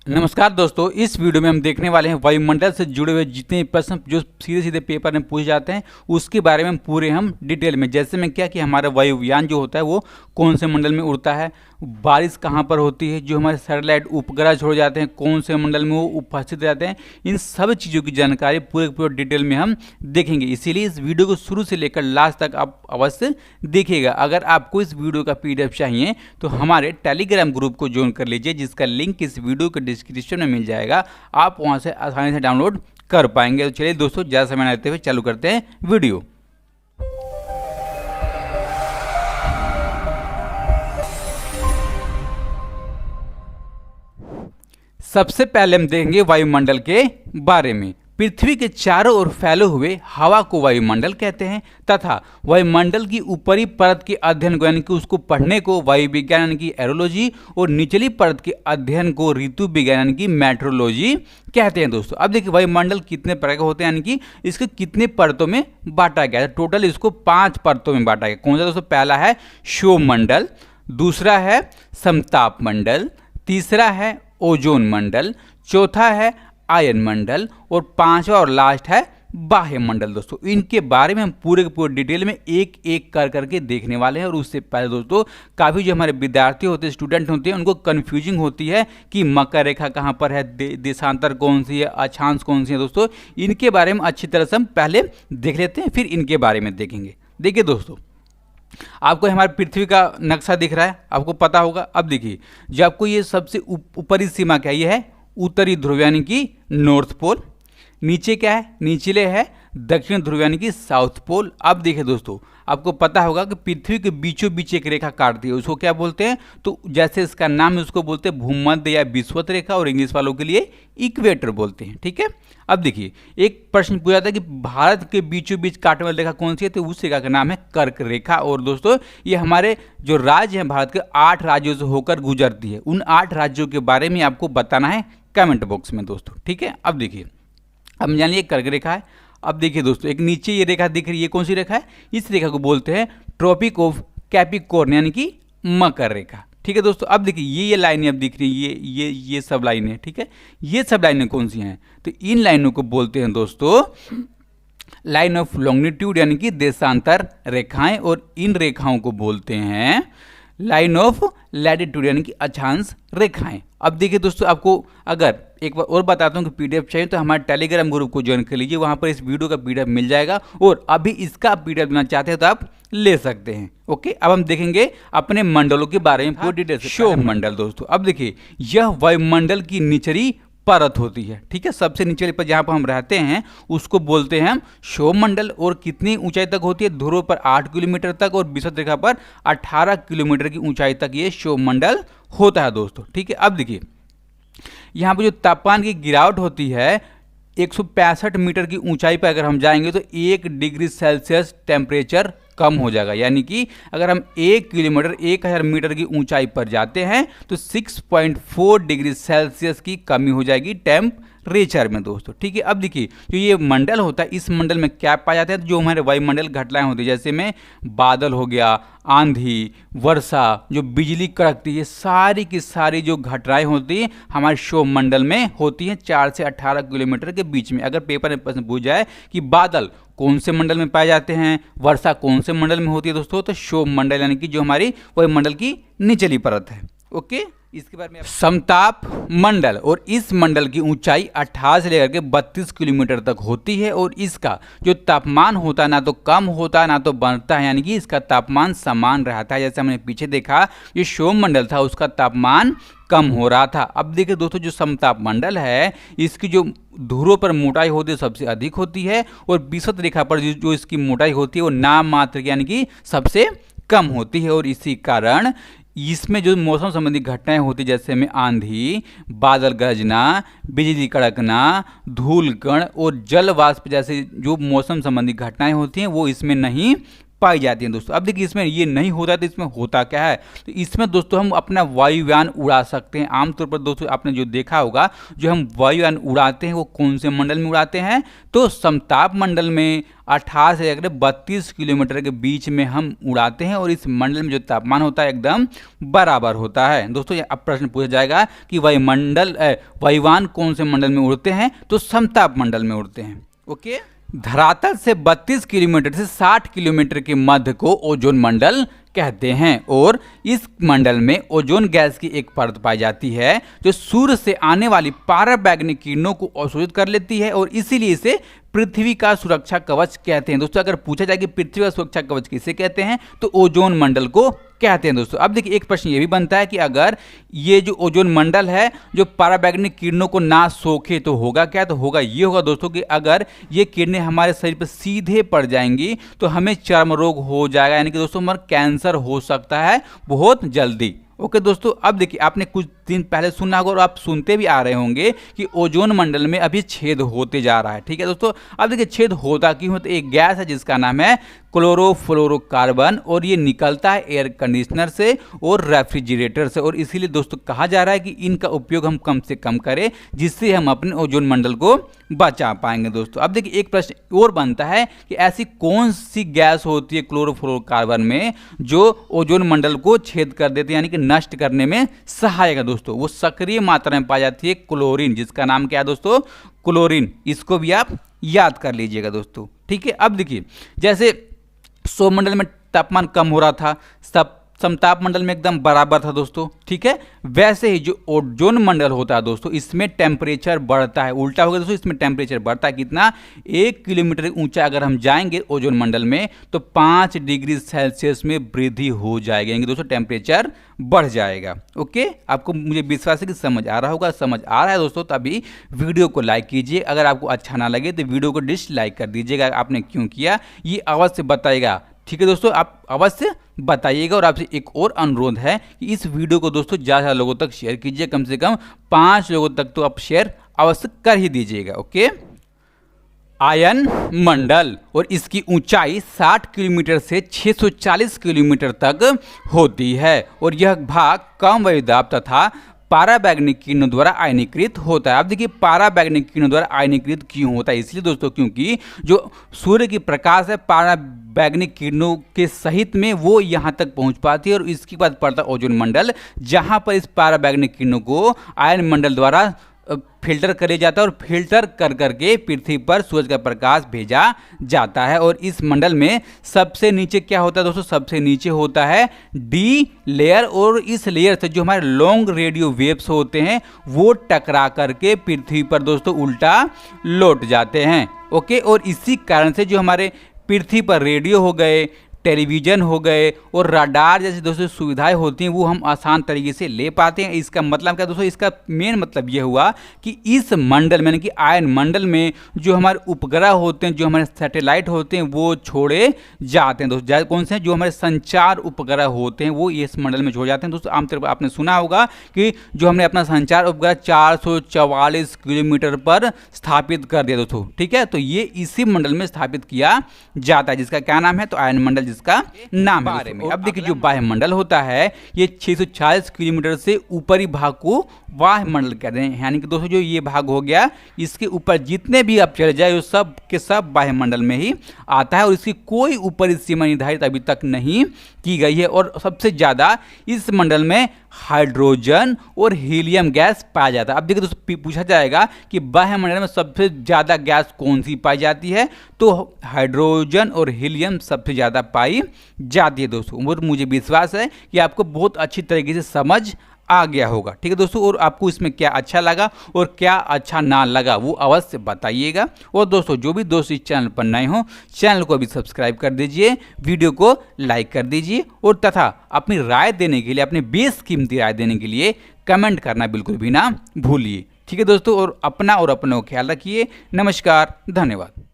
नमस्कार दोस्तों, इस वीडियो में हम देखने वाले हैं वायुमंडल से जुड़े हुए जितने प्रश्न जो सीधे सीधे पेपर में पूछे जाते हैं उसके बारे में पूरे हम डिटेल में, जैसे में क्या कि हमारा वायुयान जो होता है वो कौन से मंडल में उड़ता है, बारिश कहाँ पर होती है, जो हमारे सैटेलाइट उपग्रह छोड़ जाते हैं कौन से मंडल में वो उपस्थित रहते हैं, इन सब चीज़ों की जानकारी पूरे डिटेल में हम देखेंगे। इसीलिए इस वीडियो को शुरू से लेकर लास्ट तक आप अवश्य देखिएगा। अगर आपको इस वीडियो का PDF चाहिए तो हमारे टेलीग्राम ग्रुप को ज्वाइन कर लीजिए, जिसका लिंक इस वीडियो के डिस्क्रिप्शन में मिल जाएगा। आप वहां से आसानी से डाउनलोड कर पाएंगे। तो चलिए दोस्तों, ज़्यादा समय लेते हुए चालू करते हैं वीडियो। सबसे पहले हम देखेंगे वायुमंडल के बारे में। पृथ्वी के चारों ओर फैले हुए हवा को वायुमंडल कहते हैं तथा वायुमंडल की ऊपरी परत के अध्ययन को यानी कि उसको पढ़ने को वायु विज्ञान यानी कि एरोलॉजी और निचली परत के अध्ययन को ऋतु विज्ञान यानी कि मेट्रोलॉजी कहते हैं। दोस्तों अब देखिए वायुमंडल कितने प्रकार के होते हैं, यानी कि इसके कितने परतों में बांटा गया है। टोटल इसको 5 परतों में बांटा गया। कौन सा दोस्तों? पहला है क्षोभमंडल, दूसरा है समताप मंडल, तीसरा है ओजोन मंडल, चौथा है आयन मंडल और पांचवा और लास्ट है बाह्य मंडल। दोस्तों इनके बारे में हम पूरे डिटेल में एक एक कर करके देखने वाले हैं। और उससे पहले दोस्तों काफ़ी जो हमारे विद्यार्थी होते हैं, स्टूडेंट होते हैं, उनको कन्फ्यूजिंग होती है कि मकर रेखा कहाँ पर है, देशांतर कौन सी है, अक्षांश कौन सी है। दोस्तों इनके बारे में अच्छी तरह से हम पहले देख लेते हैं, फिर इनके बारे में देखेंगे। देखिए दोस्तों, आपको हमारी पृथ्वी का नक्शा दिख रहा है, आपको पता होगा। अब देखिए जो आपको ये सबसे ऊपरी सीमा क्या ये है उत्तरी ध्रुव यानी कि नॉर्थ पोल। नीचे क्या है? निचले है दक्षिण ध्रुव यानी कि साउथ पोल। अब देखिए दोस्तों, आपको पता होगा कि पृथ्वी के बीचों बीच एक रेखा काटती है, उसको क्या बोलते हैं? तो जैसे इसका नाम है उसको बोलते हैं भूमध्य या विषुवत रेखा, और इंग्लिश वालों के लिए इक्वेटर बोलते हैं। ठीक है। अब देखिए एक प्रश्न पूछा था कि भारत के बीचों बीच काटने वाली रेखा कौन सी है, तो उस रेखा का नाम है कर्क रेखा। और दोस्तों ये हमारे जो राज्य हैं भारत के 8 राज्यों से होकर गुजरती है। उन 8 राज्यों के बारे में आपको बताना है कमेंट बॉक्स में दोस्तों। ठीक है। अब देखिए, अब जानिए कर्क रेखा है। अब देखिए दोस्तों, एक नीचे ये रेखा दिख रही है, ये कौन सी रेखा है? इस रेखा को बोलते हैं ट्रॉपिक ऑफ कैप्रिकॉर्न यानी कि मकर रेखा। ठीक है दोस्तों। अब देखिए ये लाइनें अब दिख रही है, ये सब लाइनें। ठीक है। ये सब लाइनें कौन सी हैं? तो इन लाइनों को बोलते हैं दोस्तों लाइन ऑफ लॉन्गिट्यूड यानी कि देशांतर रेखाएं, और इन रेखाओं को बोलते हैं लाइन ऑफ लैटिट्यूड यानी कि अक्षांश रेखाएं। अब देखिए दोस्तों, आपको अगर एक बार और बताता हूं कि PDF चाहिए तो हमारे टेलीग्राम ग्रुप को ज्वाइन कर लीजिए, वहां पर इस वीडियो का PDF मिल जाएगा, और अभी इसका PDF लेना चाहते हैं तो आप ले सकते हैं। ओके। अब हम देखेंगे अपने मंडलों के बारे में पूरी डिटेल से। क्षोभमंडल दोस्तों, अब देखिए यह वायुमंडल की निचली परत होती है। ठीक है। सबसे निचले पर जहाँ पर हम रहते हैं उसको बोलते हैं हम क्षोभमंडल। और कितनी ऊंचाई तक होती है? ध्रुव पर 8 किलोमीटर तक और विषुवत रेखा पर 18 किलोमीटर की ऊंचाई तक ये क्षोभमंडल होता है दोस्तों। ठीक है। अब देखिए यहाँ पर जो तापमान की गिरावट होती है 165 मीटर की ऊंचाई पर अगर हम जाएंगे तो 1 डिग्री सेल्सियस टेम्परेचर कम हो जाएगा। यानी कि अगर हम 1 किलोमीटर 1000 मीटर की ऊंचाई पर जाते हैं तो 6.4 डिग्री सेल्सियस की कमी हो जाएगी टेम्परेचर में दोस्तों। ठीक है। अब देखिए जो ये मंडल होता है, इस मंडल में क्या पाया जाता है? तो जो हमारे वायुमंडल घटनाएं होती है, जैसे में बादल हो गया, आंधी, वर्षा, जो बिजली कड़कती है, सारी की सारी जो घटनाएं होती हैं हमारे क्षोभमंडल में होती हैं 4 से 18 किलोमीटर के बीच में। अगर पेपर में प्रश्न पूछ जाए कि बादल कौन से मंडल में पाए जाते हैं, वर्षा कौन से मंडल में होती है दोस्तों, तो क्षोभमंडल यानी कि जो हमारी वायुमंडल की निचली परत है। ओके। इसके बारे में समताप मंडल, और इस मंडल की ऊंचाई 18 से लेकर के 32 किलोमीटर तक होती है, और इसका जो तापमान होता है ना तो कम होता है ना तो बढ़ता है, यानी कि इसका तापमान समान रहता है। जैसे हमने पीछे देखा ये क्षोभमंडल था उसका तापमान कम हो रहा था। अब देखिए दोस्तों, जो समताप मंडल है इसकी जो ध्रुव पर मोटाई होती है सबसे अधिक होती है, और विषुवत रेखा पर जो इसकी मोटाई होती है वो नाम मात्र यानी कि सबसे कम होती है। और इसी कारण इसमें जो मौसम संबंधी घटनाएं होती है, जैसे में आंधी, बादल गरजना, बिजली कड़कना, धूल कण और जल वाष्प जैसे जो मौसम संबंधी घटनाएं होती हैं वो इसमें नहीं पाई जाती हैं दोस्तों। अब देखिए इसमें ये नहीं होता है तो इसमें होता क्या है, तो इसमें दोस्तों हम अपना वायुयान उड़ा सकते हैं। आमतौर पर दोस्तों आपने जो देखा होगा, जो हम वायुयान उड़ाते हैं वो कौन से मंडल में उड़ाते हैं, तो समताप मंडल में 18 से 32 किलोमीटर के बीच में हम उड़ाते हैं, और इस मंडल में जो तापमान होता है एकदम बराबर होता है। दोस्तों अब प्रश्न पूछा जाएगा कि वायुयान कौन से मंडल में उड़ते हैं, तो समताप मंडल में उड़ते हैं। ओके, धरातल से 32 किलोमीटर से 60 किलोमीटर के मध्य को ओजोन मंडल कहते हैं, और इस मंडल में ओजोन गैस की एक परत पाई जाती है जो सूर्य से आने वाली पराबैंगनी किरणों को अवशोषित कर लेती है, और इसीलिए इसे पृथ्वी का सुरक्षा कवच कहते हैं। दोस्तों अगर पूछा जाए कि पृथ्वी का सुरक्षा कवच किसे कहते हैं, तो ओजोन मंडल को कहते हैं दोस्तों। अब देखिए एक प्रश्न ये भी बनता है कि अगर ये जो ओजोन मंडल है जो पराबैंगनी किरणों को ना सोखे तो होगा क्या, तो होगा ये होगा दोस्तों कि अगर ये किरणें हमारे शरीर पर सीधे पड़ जाएंगी तो हमें चर्म रोग हो जाएगा, यानी कि दोस्तों हमारा कैंसर हो सकता है बहुत जल्दी। ओके दोस्तों, अब देखिए आपने कुछ दिन पहले सुना होगा और आप सुनते भी आ रहे होंगे कि ओजोन मंडल में अभी छेद होते जा रहा है। ठीक है दोस्तों, अब देखिए छेद होता क्यों है, तो एक गैस है जिसका नाम है क्लोरोफ्लोरोकार्बन, और ये निकलता है एयर कंडीशनर से और रेफ्रिजरेटर से, और इसीलिए दोस्तों कहा जा रहा है कि इनका उपयोग हम कम से कम करें, जिससे हम अपने ओजोन मंडल को बचा पाएंगे दोस्तों। अब देखिए एक प्रश्न और बनता है कि ऐसी कौन सी गैस होती है क्लोरोफ्लोरोकार्बन में जो ओजोन मंडल को छेद कर देती है, यानी कि नष्ट करने में सहायक है दोस्तों। वो सक्रिय मात्रा में पाई जाती है क्लोरीन, जिसका नाम क्या है दोस्तों, क्लोरीन। इसको भी आप याद कर लीजिएगा दोस्तों। ठीक है, अब देखिए जैसे सौरमंडल में तापमान कम हो रहा था, समताप मंडल में एकदम बराबर था दोस्तों। ठीक है, वैसे ही जो ओजोन मंडल होता है दोस्तों, इसमें टेम्परेचर बढ़ता है, उल्टा हो गया दोस्तों, इसमें टेम्परेचर बढ़ता है कितना, 1 किलोमीटर ऊंचा अगर हम जाएंगे ओजोन मंडल में तो 5 डिग्री सेल्सियस में वृद्धि हो जाएगी, यानी दोस्तों टेम्परेचर बढ़ जाएगा। ओके, आपको मुझे विश्वास है कि समझ आ रहा होगा। समझ आ रहा है दोस्तों तो अभी वीडियो को लाइक कीजिए, अगर आपको अच्छा ना लगे तो वीडियो को डिसलाइक कर दीजिएगा। आपने क्यों किया ये अवश्य बताइएगा। ठीक है दोस्तों, आप अवश्य बताइएगा, और आपसे एक और अनुरोध है कि इस वीडियो को दोस्तों ज़्यादा लोगों तक शेयर कीजिए, कम से कम 5 लोगों तक तो आप शेयर अवश्य कर ही दीजिएगा। ओके, आयन मंडल और इसकी ऊंचाई 60 किलोमीटर से 640 किलोमीटर तक होती है, और यह भाग कम वायुदाब तथा पाराबैंगनी किरणों द्वारा आयनीकृत होता है। अब देखिए पाराबैंगनी किरणों द्वारा आयनीकृत क्यों होता है, इसलिए दोस्तों क्योंकि जो सूर्य की प्रकाश है पाराबैंगनी किरणों के सहित में वो यहाँ तक पहुँच पाती है, और इसके बाद पड़ता है ओजोन मंडल, जहाँ पर इस पाराबैंगनी किरणों को आयन मंडल द्वारा फिल्टर करे जाता है, और फिल्टर कर करके पृथ्वी पर सूरज का प्रकाश भेजा जाता है। और इस मंडल में सबसे नीचे क्या होता है दोस्तों, सबसे नीचे होता है डी लेयर, और इस लेयर से जो हमारे लॉन्ग रेडियो वेव्स होते हैं वो टकरा करके पृथ्वी पर दोस्तों उल्टा लौट जाते हैं। ओके, और इसी कारण से जो हमारे पृथ्वी पर रेडियो हो गए, टेलीविज़न हो गए और राडार जैसी दोस्तों सुविधाएं होती हैं वो हम आसान तरीके से ले पाते हैं। इसका मतलब क्या दोस्तों, इसका मेन मतलब ये हुआ कि इस मंडल में, यानी कि आयन मंडल में जो हमारे उपग्रह होते हैं, जो हमारे सैटेलाइट होते हैं वो छोड़े जाते हैं दोस्तों। कौन से हैं, जो हमारे संचार उपग्रह होते हैं वो इस मंडल में छोड़ जाते हैं दोस्तों। आमतौर पर आपने सुना होगा कि जो हमने अपना संचार उपग्रह 444 किलोमीटर पर स्थापित कर दिया दोस्तों। ठीक है, तो ये इसी मंडल में स्थापित किया जाता है, जिसका क्या नाम है, तो आयन मंडल इसका नाम है में। अब देखिए जो वायुमंडल होता है ये 640 किलोमीटर से ऊपरी भाग को वायुमंडल कहते हैं, यानी कि दोस्तों जो ये भाग हो गया इसके ऊपर जितने भी आप चले जाए वो सब के सब वायुमंडल में ही आता है, और इसकी कोई ऊपरी सीमा निर्धारित अभी तक नहीं की गई है। और सबसे ज़्यादा इस मंडल में हाइड्रोजन और हीलियम गैस पाया जाता है। अब देखिए दोस्तों पूछा जाएगा कि वायुमंडल में सबसे ज़्यादा गैस कौन सी पाई जाती है, तो हाइड्रोजन और हीलियम सबसे ज़्यादा पाई जाती है दोस्तों। और मुझे विश्वास है कि आपको बहुत अच्छी तरीके से समझ आ गया होगा। ठीक है दोस्तों, और आपको इसमें क्या अच्छा लगा और क्या अच्छा ना लगा वो अवश्य बताइएगा। और दोस्तों जो भी दोस्त इस चैनल पर नए हों चैनल को भी सब्सक्राइब कर दीजिए, वीडियो को लाइक कर दीजिए, और तथा अपनी राय देने के लिए, अपने बेशकीमती राय देने के लिए कमेंट करना बिल्कुल भी ना भूलिए। ठीक है दोस्तों, और अपना और अपनों का ख्याल रखिए। नमस्कार, धन्यवाद।